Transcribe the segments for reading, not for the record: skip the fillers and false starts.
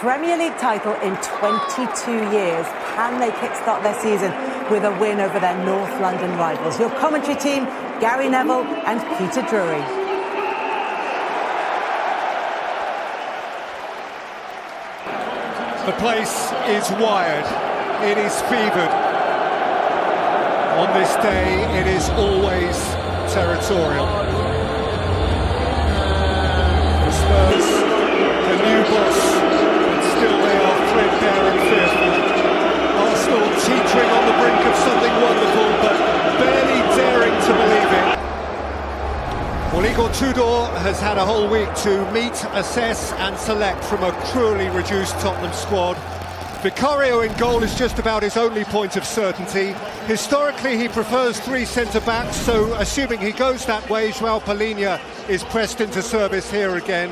Premier League title in 22 years. Can they kickstart their season with a win over their North London rivals? Your commentary team, Gary Neville and Peter Drury. The place is wired. It is fevered. On this day, it is always territorial. The Spurs, the new boss, but still they are threadbare and fearful. Arsenal teetering on the brink of something wonderful, but barely daring to believe it. Well, Igor Tudor has had a whole week to meet, assess and select from a cruelly reduced Tottenham squad. Vicario in goal is just about his only point of certainty. Historically, he prefers three centre-backs, so assuming he goes that way, João Palhinha is pressed into service here again.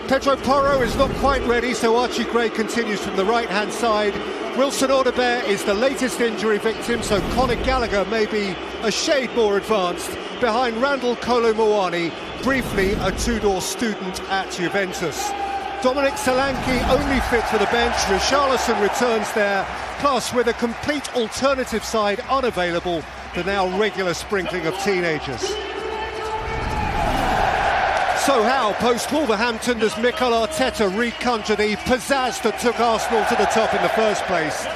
Pedro Porro is not quite ready, so Archie Gray continues from the right-hand side. Wilson Audebert is the latest injury victim, so Conor Gallagher may be a shade more advanced. Behind Randall Kolo Muani, briefly a Tudor student at Juventus. Dominic Solanke only fit for the bench. Richarlison returns there, plus with a complete alternative side unavailable, the now regular sprinkling of teenagers. So how, post-Wolverhampton, does Mikel Arteta reconjure the pizzazz that took Arsenal to the top in the first place?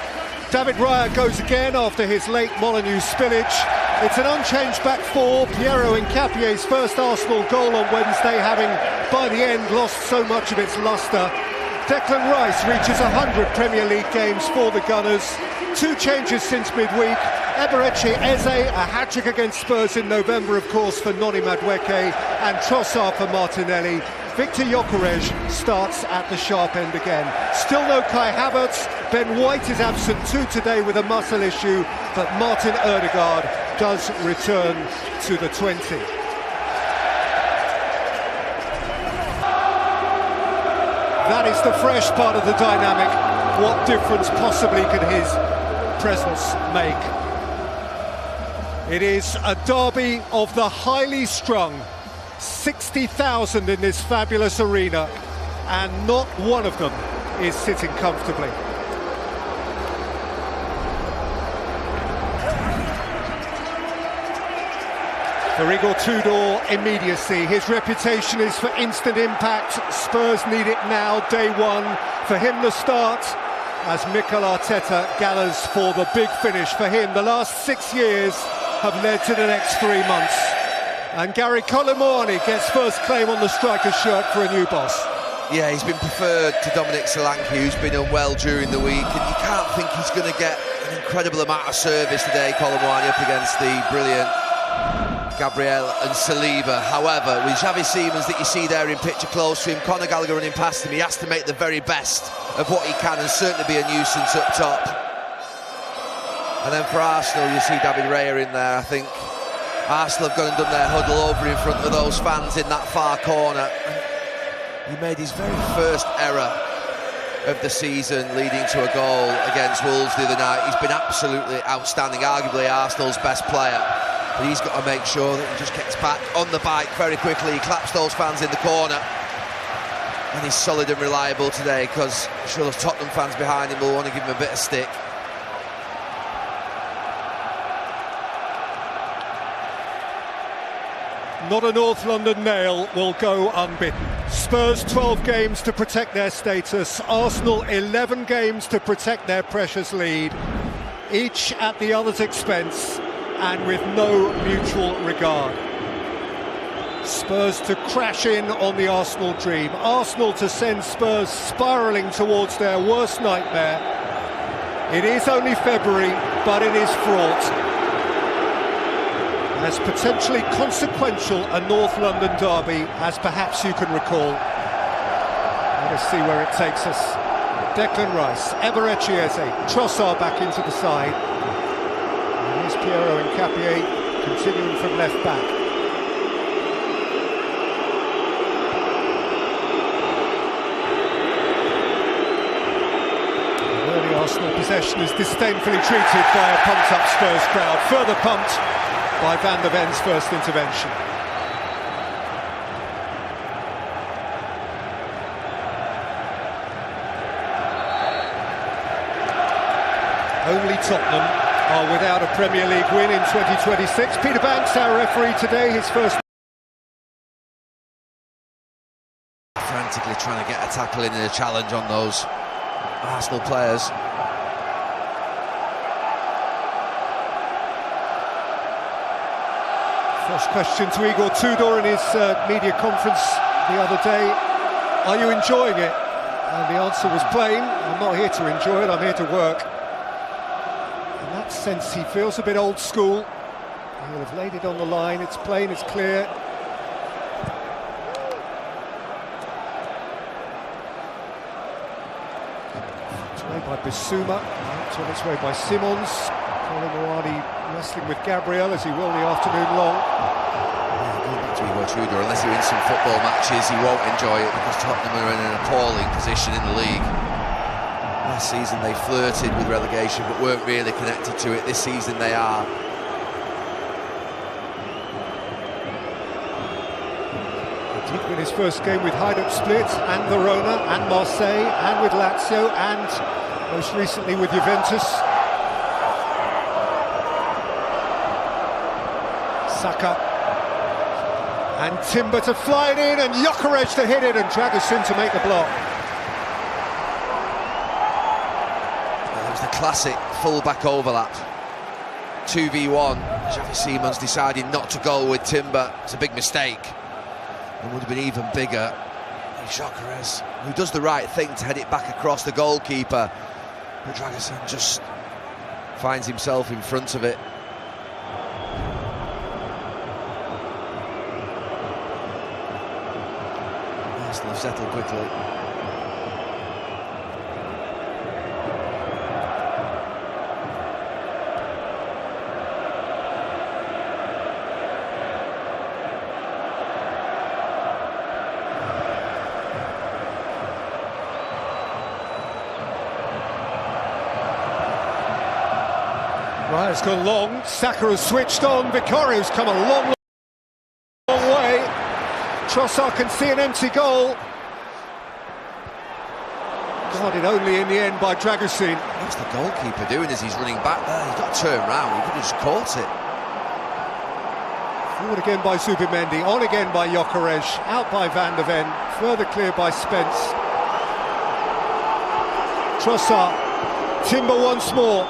David Raya goes again after his late Molineux spillage. It's an unchanged back four. Piero Hincapie's first Arsenal goal on Wednesday, having by the end lost so much of its lustre. Declan Rice reaches 100 Premier League games for the Gunners. Two changes since midweek. Eberechi Eze, a hat-trick against Spurs in November, of course, for Noni Madueke, and Trossard for Martinelli. Victor Gyökeres starts at the sharp end again. Still no Kai Havertz. Ben White is absent too today with a muscle issue, but Martin Ødegaard does return to the 20. That is the fresh part of the dynamic. What difference possibly can his presence make? It is a derby of the highly strung. 60,000 in this fabulous arena, and not one of them is sitting comfortably. For Igor Tudor, immediacy. His reputation is for instant impact. Spurs need it now, day one. For him the start, as Mikel Arteta gathers for the big finish. For him, the last 6 years have led to the next 3 months. And Gary Kolo Muani gets first claim on the striker's shirt for a new boss. Yeah, he's been preferred to Dominic Solanke, who's been unwell during the week, and you can't think he's going to get an incredible amount of service today, Kolo Muani, up against the brilliant Gabriel and Saliba. However, with Xavi Simons that you see there in picture close to him, Conor Gallagher running past him, he has to make the very best of what he can and certainly be a nuisance up top. And then for Arsenal, you see David Raya in there. I think Arsenal have gone and done their huddle over in front of those fans in that far corner. He made his very first error of the season, leading to a goal against Wolves the other night. He's been absolutely outstanding, arguably Arsenal's best player. But he's got to make sure that he just gets back on the bike very quickly. He claps those fans in the corner. And he's solid and reliable today, because I'm sure those Tottenham fans behind him will want to give him a bit of stick. Not a North London nail will go unbidden. Spurs 12 games to protect their status. Arsenal 11 games to protect their precious lead. Each at the other's expense and with no mutual regard. Spurs to crash in on the Arsenal dream. Arsenal to send Spurs spiralling towards their worst nightmare. It is only February, but it is fraught. As potentially consequential a North London derby as perhaps you can recall. Let us see where it takes us. Declan Rice, Eberechi Eze, Trossard back into the side. And here's Piero Hincapie continuing from left back. And early Arsenal possession is disdainfully treated by a pumped-up Spurs crowd. Further pumped by Van der Ven's first intervention. Tottenham are without a Premier League win in 2026. Peter Banks, our referee today, his first. Frantically trying to get a tackle in and a challenge on those Arsenal players. First question to Igor Tudor in his media conference the other day. Are you enjoying it? And the answer was plain. I'm not here to enjoy it, I'm here to work. In that sense, he feels a bit old school. He'll have laid it on the line, it's plain, it's clear. It's away by Bissouma, it's on its way by Simons. Colin Moani wrestling with Gabriel as he will the afternoon long. Going back to Igor Tudor, unless you're in some football matches, he won't enjoy it because Tottenham are in an appalling position in the league. Last season they flirted with relegation but weren't really connected to it. This season they are. He did win his first game with Hajduk Split and Verona and Marseille and with Lazio and most recently with Juventus. Saka and Timber to fly it in and Gyökeres to hit it and Dragusin to make the block. It was the classic full-back overlap. 2v1. Xavi Simons decided not to go with Timber. It's a big mistake. It would have been even bigger if Gyökeres, who does the right thing to head it back across the goalkeeper, but Dragusin just finds himself in front of it. Arsenal have settled quickly. Right, it's gone long. Saka has switched on. Vicario's come a long way. Trossard can see an empty goal. Guarded only in the end by Dragusin. What's the goalkeeper doing as he's running back there? He's got to turn round, he could have just caught it. Forward again by Zubimendi, on again by Gyökeres, out by Van de Ven, further clear by Spence. Trossard, Timber once more.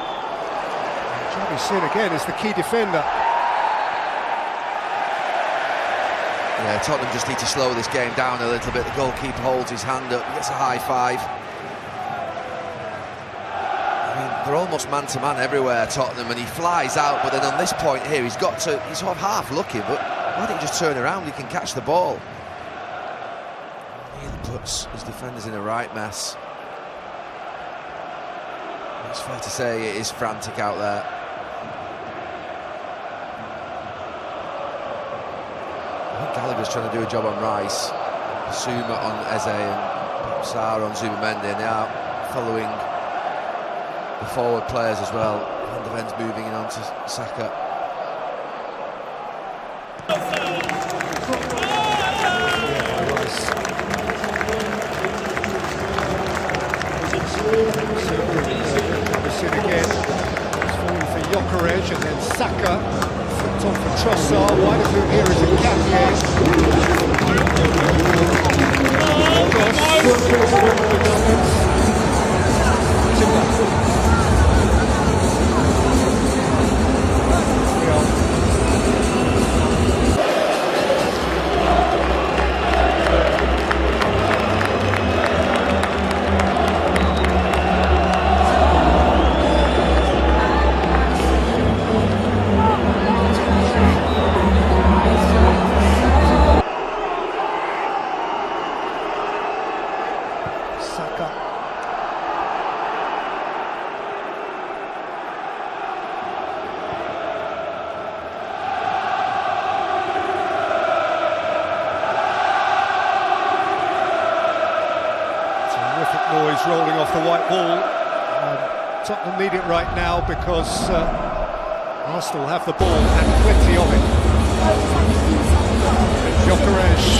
Dragusin again is the key defender. Yeah, Tottenham just need to slow this game down a little bit. The goalkeeper holds his hand up, gets a high five. I mean, they're almost man-to-man everywhere, Tottenham, and he flies out, but then on this point here, he's sort of half looking, but why don't you just turn around, he can catch the ball. He really puts his defenders in a right mess. It's fair to say it is frantic out there. I think Gallagher's trying to do a job on Rice, Suma on Eze and Sarr on Zubimendi, and they are following the forward players as well. Van de Ven's moving in onto Saka. Again, it's falling for Gyökeres and then Saka. Flipped on for Trossard, wide of whom here is noise rolling off the white ball. Tottenham need it right now because Arsenal have the ball and plenty of it. Gyökeres